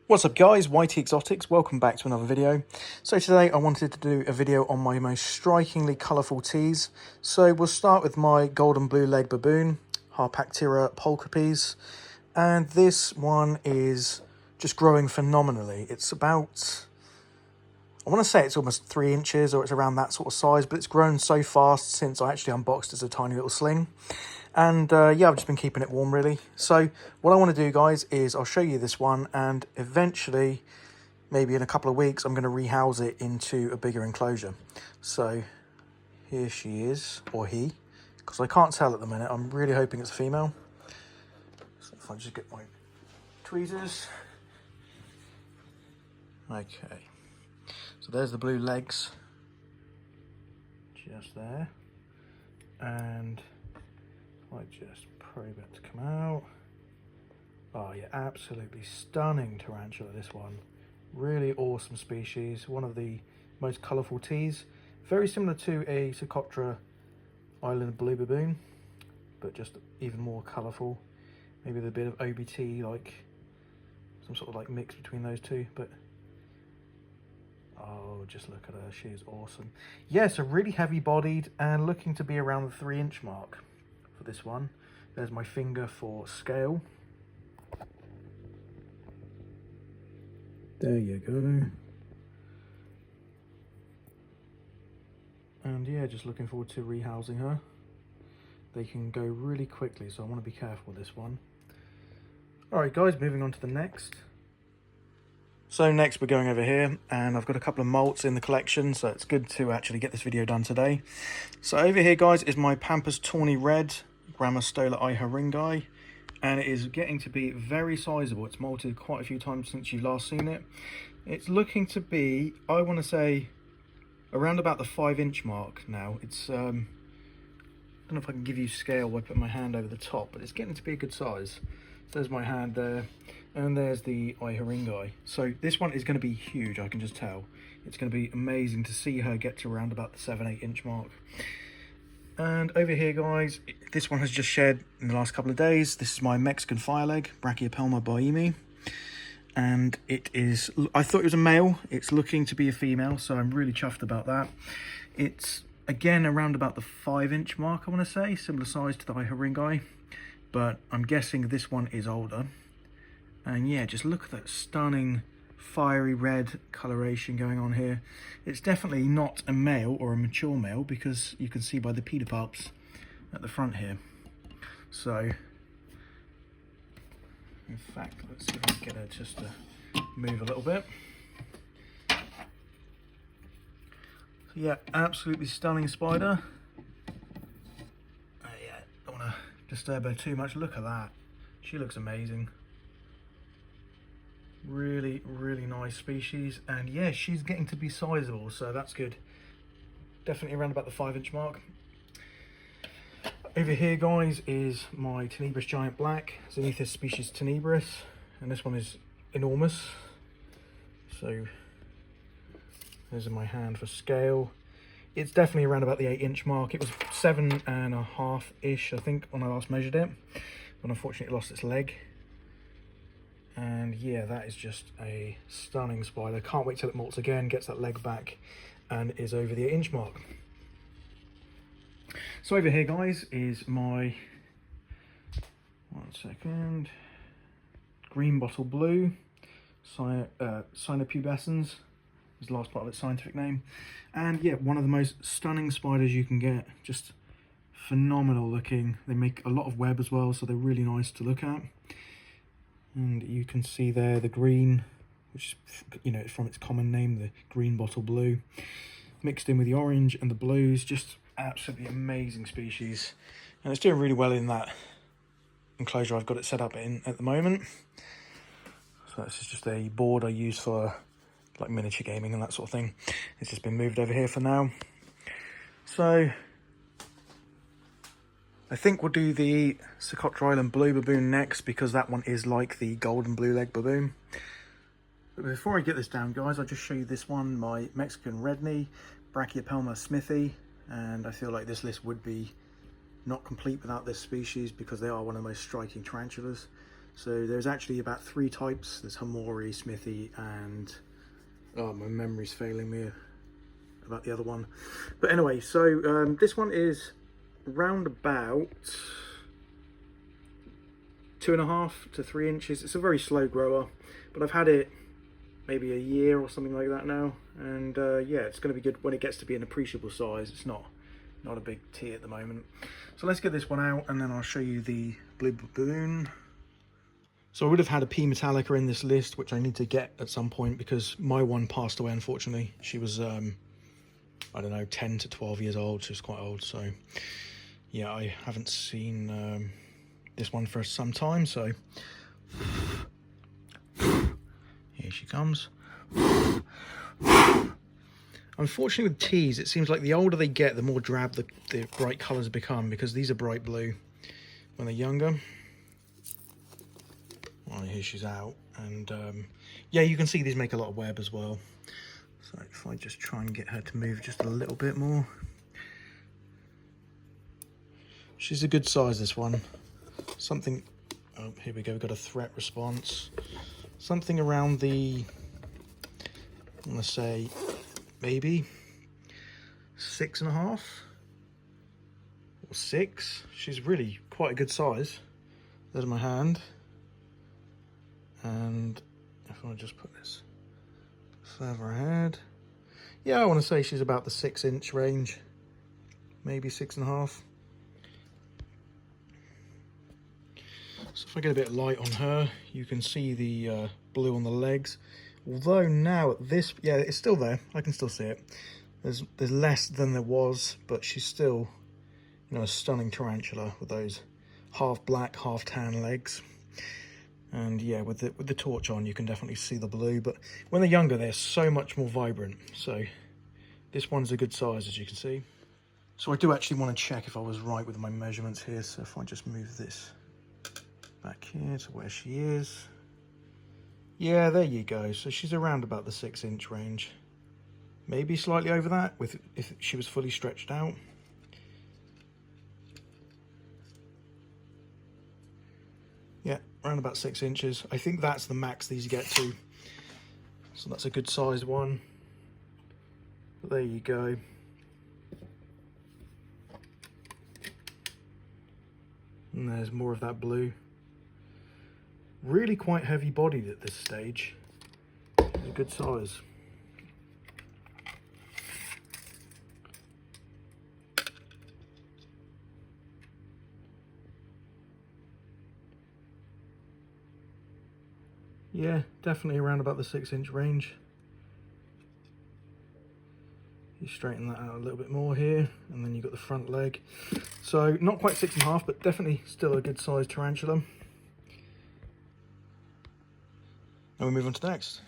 What's up guys, YT Exotics, welcome back to another video. So today I wanted to do a video on my most strikingly colourful teas. So we'll start with my golden blue leg baboon, Harpactira polcapes, and this one is just growing phenomenally. It's about, I want to say it's almost 3 inches or it's around that sort of size, but it's grown so fast since I actually unboxed as a tiny little sling. And yeah, I've just been keeping it warm really. So what I want to do guys is I'll show you this one, and eventually, maybe in a couple of weeks, I'm going to rehouse it into a bigger enclosure. So here she is, or he, because I can't tell at the minute. I'm really hoping it's a female. So if I just get my tweezers. Okay, so there's the blue legs, just there, and I just probe it to come out. Oh yeah, absolutely stunning tarantula, this one. Really awesome species, one of the most colourful teas. Very similar to a Socotra Island blue baboon, but just even more colourful. Maybe with a bit of OBT, like some sort of like mix between those two, but oh, just look at her, she is awesome. Yeah, so really heavy bodied and looking to be around the 3-inch mark. For this one, there's my finger for scale. There you go. And yeah, just looking forward to rehousing her. They can go really quickly, so I want to be careful with this one. Alright guys, moving on to the next. So next we're going over here, and I've got a couple of molts in the collection, so it's good to actually get this video done today. So over here guys is my Pampas Tawny Red Grammostola Iharingi, and it is getting to be very sizable. It's molted quite a few times since you've last seen it. It's looking to be, I want to say, around about the 5-inch mark now. It's I don't know if I can give you scale by putting my hand over the top, but it's getting to be a good size. So there's my hand there, and there's the Iharingi. So this one is going to be huge, I can just tell. It's going to be amazing to see her get to around about the 7-8 inch mark. And over here guys, this one has just shed in the last couple of days. This is my Mexican fireleg, Brachypelma boehmii, and it is, I thought it was a male, it's looking to be a female, so I'm really chuffed about that. It's again around about the 5-inch mark, I want to say, similar size to the Iharingi, but I'm guessing this one is older. And yeah, just look at that stunning fiery red coloration going on here. It's definitely not a male or a mature male, because you can see by the pedipalps at the front here. So in fact, let's see if I can get her just to move a little bit. So yeah, absolutely stunning spider. Yeah, don't want to disturb her too much. Look at that, she looks amazing. Really nice species, and yeah, she's getting to be sizable, so that's good. Definitely around about the 5-inch mark. Over here guys is my Tenebris Giant Black, Zenithus species Tenebris, and this one is enormous. So there's in my hand for scale. It's definitely around about the 8-inch mark. It was 7.5-ish I think when I last measured it, but unfortunately it lost its leg. And yeah, that is just a stunning spider. Can't wait till it molts again, gets that leg back, and is over the 8-inch mark. So over here guys is my, green bottle blue, Cynopubescens is the last part of its scientific name. And yeah, one of the most stunning spiders you can get, just phenomenal looking. They make a lot of web as well, so they're really nice to look at. And you can see there the green, which is, you know, from its common name, the green bottle blue, mixed in with the orange and the blues. Just absolutely amazing species, and it's doing really well in that enclosure I've got it set up in at the moment. So this is just a board I use for like miniature gaming and that sort of thing. It's just been moved over here for now. So I think we'll do the Socotra Island blue baboon next, because that one is like the golden blue leg baboon. But before I get this down guys, I'll just show you this one, my Mexican red knee, Brachypelma smithii, and I feel like this list would be not complete without this species, because they are one of the most striking tarantulas. So there's actually about 3 types. There's Hamori, Smithy, and oh, my memory's failing me about the other one. But anyway, so this one is round about 2.5 to 3 inches. It's a very slow grower, but I've had it maybe a year or something like that now, and yeah, it's going to be good when it gets to be an appreciable size. It's not a big tea at the moment. So let's get this one out, and then I'll show you the blue baboon. So I would have had a P Metallica in this list, which I need to get at some point because my one passed away, unfortunately. She was I don't know, 10 to 12 years old. She was quite old, so yeah, I haven't seen this one for some time. So here she comes. Unfortunately with teas, it seems like the older they get, the more drab the bright colours become, because these are bright blue when they're younger. Well, here she's out, and yeah, you can see these make a lot of web as well. So if I just try and get her to move just a little bit more. She's a good size, this one. Something, oh, here we go, we've got a threat response. Something around the, I want to say, maybe 6.5 or 6. She's really quite a good size. There's my hand. And if I just put this further ahead, yeah, I want to say she's about the 6-inch range, maybe 6.5. So if I get a bit of light on her, you can see the blue on the legs. Although now at this, yeah, it's still there. I can still see it. There's less than there was, but she's still, you know, a stunning tarantula with those half black, half tan legs. And yeah, with the torch on, you can definitely see the blue. But when they're younger, they're so much more vibrant. So this one's a good size, as you can see. So I do actually want to check if I was right with my measurements here. So if I just move this back here to where she is. Yeah, there you go. So she's around about the 6-inch range. Maybe slightly over that if she was fully stretched out. Yeah, around about 6 inches. I think that's the max these get to. So that's a good sized one. But there you go. And there's more of that blue. Really quite heavy bodied at this stage. It's a good size. Yeah, definitely around about the 6-inch range. You straighten that out a little bit more here, and then you've got the front leg. So not quite 6.5, but definitely still a good sized tarantula. And we'll move on to the next.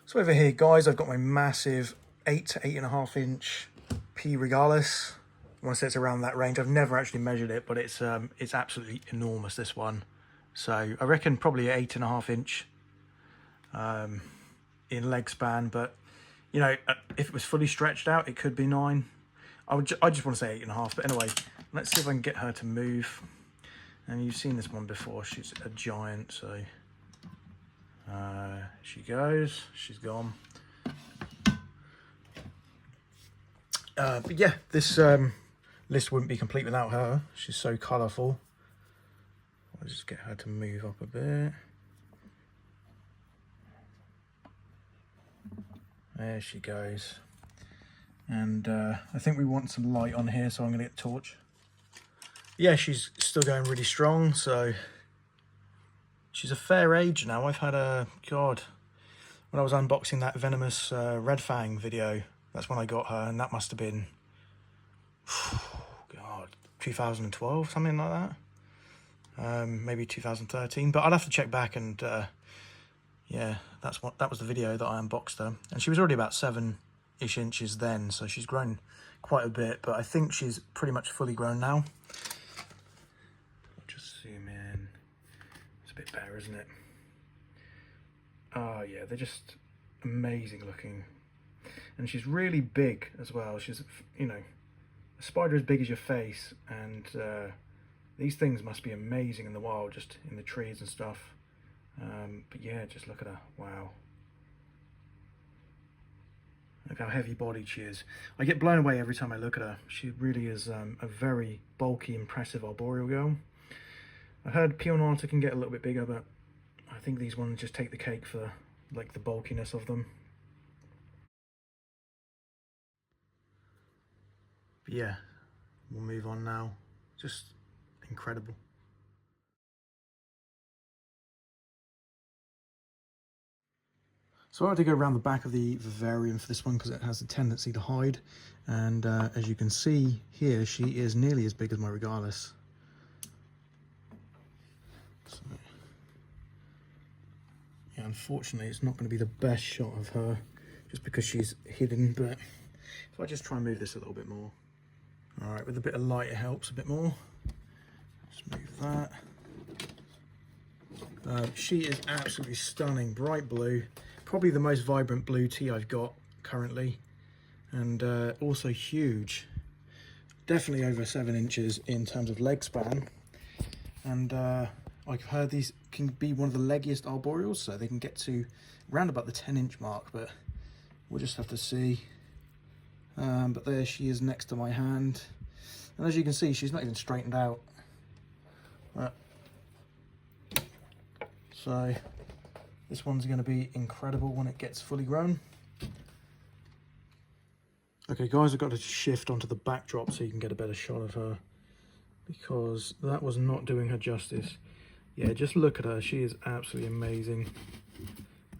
So over here, guys, I've got my massive 8 to 8.5 inch P Regalis. I want to say it's around that range. I've never actually measured it, but it's absolutely enormous, this one. So I reckon probably 8.5 inch in leg span, but you know, if it was fully stretched out, it could be 9. I just want to say 8.5, but anyway, let's see if I can get her to move. And you've seen this one before. She's a giant, so she goes. She's gone. But yeah, this list wouldn't be complete without her. She's so colourful. I'll just get her to move up a bit. There she goes. And I think we want some light on here, so I'm going to get the torch. Yeah, she's still going really strong, so she's a fair age now. I've had a, God, when I was unboxing that venomous Red Fang video, that's when I got her, and that must have been, God, 2012, something like that. Maybe 2013, but I'll have to check back, and yeah, that was the video that I unboxed her, and she was already about 7-ish inches then, so she's grown quite a bit, but I think she's pretty much fully grown now. I'll just zoom in. It's a bit better, isn't it? Oh yeah, they're just amazing looking, and she's really big as well. She's, you know, a spider as big as your face, and these things must be amazing in the wild, just in the trees and stuff. But yeah, just look at her. Wow. Look how heavy bodied she is. I get blown away every time I look at her. She really is a very bulky, impressive arboreal girl. I heard Pinot Noir can get a little bit bigger, but I think these ones just take the cake for like the bulkiness of them. But yeah, we'll move on now. Just incredible. So I had to go around the back of the vivarium for this one because it has a tendency to hide. And as you can see here, she is nearly as big as my Regalis. So, yeah, unfortunately, it's not going to be the best shot of her just because she's hidden. But if I just try and move this a little bit more. All right, with a bit of light, it helps a bit more. Just move that. She is absolutely stunning, bright blue. Probably the most vibrant blue tea I've got currently, and also huge, definitely over 7 inches in terms of leg span. And I've heard these can be one of the leggiest arboreals, so they can get to around about the 10-inch mark, but we'll just have to see. But there she is next to my hand, and as you can see, she's not even straightened out. So this one's going to be incredible when it gets fully grown. Okay guys, I've got to shift onto the backdrop so you can get a better shot of her, because that was not doing her justice. Yeah, just look at her. She is absolutely amazing.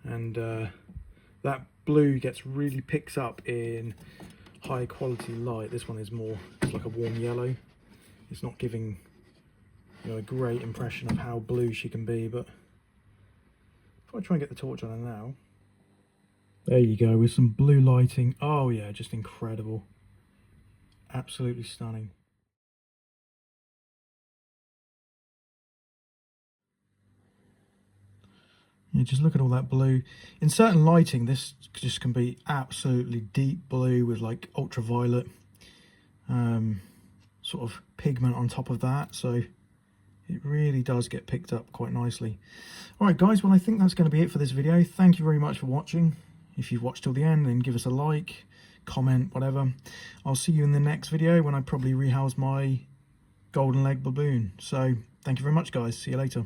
And that blue really picks up in high quality light. This one is more, it's like a warm yellow. It's not giving, you know, a great impression of how blue she can be, but if I try and get the torch on her now. There you go, with some blue lighting. Oh yeah, just incredible. Absolutely stunning. Yeah, just look at all that blue. In certain lighting, this just can be absolutely deep blue with like ultraviolet sort of pigment on top of that. So it really does get picked up quite nicely. All right, guys, well, I think that's going to be it for this video. Thank you very much for watching. If you've watched till the end, then give us a like, comment, whatever. I'll see you in the next video when I probably rehouse my golden leg baboon. So thank you very much, guys. See you later.